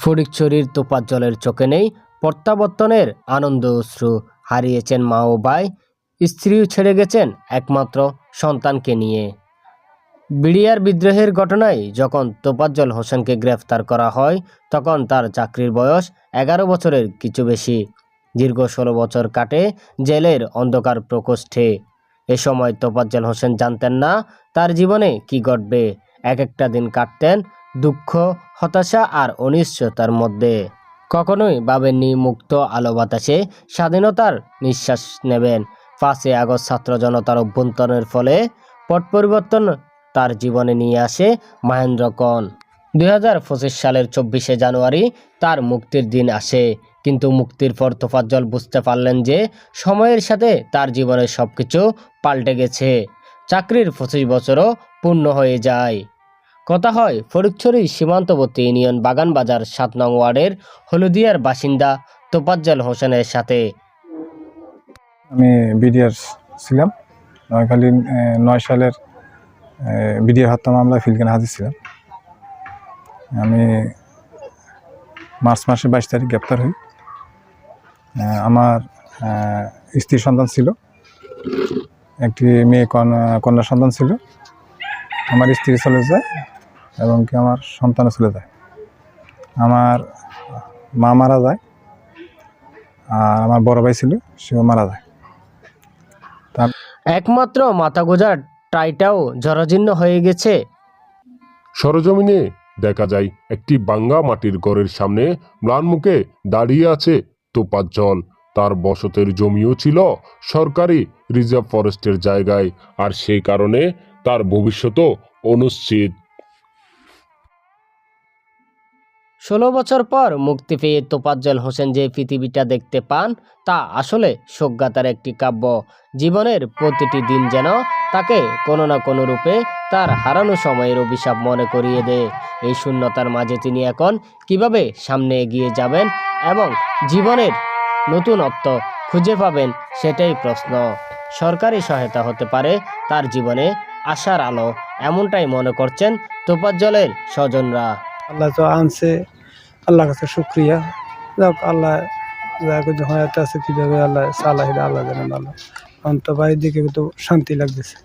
ফটিকছড়ির তোফাজ্জলের চোখে নেই প্রত্যাবর্তনের আনন্দ অশ্রু। হারিয়েছেন মা ও ভাই, স্ত্রীও ছেড়ে গেছেন একমাত্র সন্তানকে নিয়ে। বিডিআর বিদ্রোহের ঘটনায় যখন তোফাজ্জল হোসেনকে গ্রেফতার করা হয় তখন তার চাকরির বয়স 11 বছরের কিছু বেশি। দীর্ঘ 16 বছর কাটে জেলের অন্ধকার প্রকোষ্ঠে। এ সময় তোফাজ্জল হোসেন জানতেন না তার জীবনে কি ঘটবে। এক একটা দিন কাটতেন দুঃখ, হতাশা আর অনিশ্চয়তার মধ্যে। কখনোই ভাবেননি মুক্ত আলো বাতাসে স্বাধীনতার নিঃশ্বাস নেবেন। 5ই আগস্ট ছাত্র জনতার অভ্যুত্থানের ফলে পট পরিবর্তন তার জীবনে নিয়ে আসে মাহেন্দ্রক্ষণ। 2025 সালের 24শে জানুয়ারি তার মুক্তির দিন আসে। কিন্তু মুক্তির পর তোফাজ্জল বুঝতে পারলেন যে সময়ের সাথে তার জীবনের সবকিছু পাল্টে গেছে। চাকরির 25 বছরও পূর্ণ হয়ে যায়। কথা হয় ফটিকছড়ি সীমান্তবর্তী ইউনিয়ন বাগানবাজার 7 নং ওয়ার্ডের হলদিয়ার বাসিন্দা তোফাজ্জল হোসেনের সাথে। আমি বিডিআর ছিলাম। নোয়াখালী 9 সালের বিডিআর হত্যা মামলায় ফিল্ডখানে হাজির ছিলাম। আমি মার্চ মাসের 22 তারিখ গ্রেপ্তার হই। আমার স্ত্রী সন্তান ছিল, একটি মেয়ে কন্যা সন্তান ছিল। আমার স্ত্রী চলে যায় এবং কি আমার সন্তানও চলে যায়। আমার মা মারা যায় আর আমার বড় ভাই ছিল, সেও মারা যায়। একমাত্র মাথা গোঁজার টাইটাও জরাজীর্ণ হয়ে গেছে। সরজমিনে দেখা যায় একটি ভাঙ্গা মাটির ঘরের সামনে ম্লান মুখে দাঁড়িয়ে আছে তোফাজ্জল। তার বসতের জমিও ছিল সরকারি রিজার্ভ ফরেস্টের জায়গায়, আর সেই কারণে তার ভবিষ্যৎও অনিশ্চিত। 16 বছর পর মুক্তি পেয়ে তোফাজ্জল হোসেন যে পৃথিবীটা দেখতে পান তা আসলে স্বজ্ঞাতার একটি কাব্য। জীবনের প্রতিটি দিন যেন তাকে কোনো না কোনো রূপে তার হারানো সময়ের অভিশাপ মনে করিয়ে দেয়। এই শূন্যতার মাঝে তিনি এখন কিভাবে সামনে এগিয়ে যাবেন এবং জীবনের নতুন অর্থ খুঁজে পাবেন, সেটাই প্রশ্ন। সরকারি সহায়তা হতে পারে তার জীবনে আশার আলো, এমনটাই মনে করছেন তোফাজ্জলের স্বজনরা। আল্লাহ তো আনছে, আল্লাহর কাছে শুক্রিয়া। যাক, আল্লাহ যখন আছে কীভাবে আল্লাহ চালাহিদা আল্লাহ জানেন। আল্লাহ অন্ত বাড়ির দিকে তো শান্তি লাগতেছে।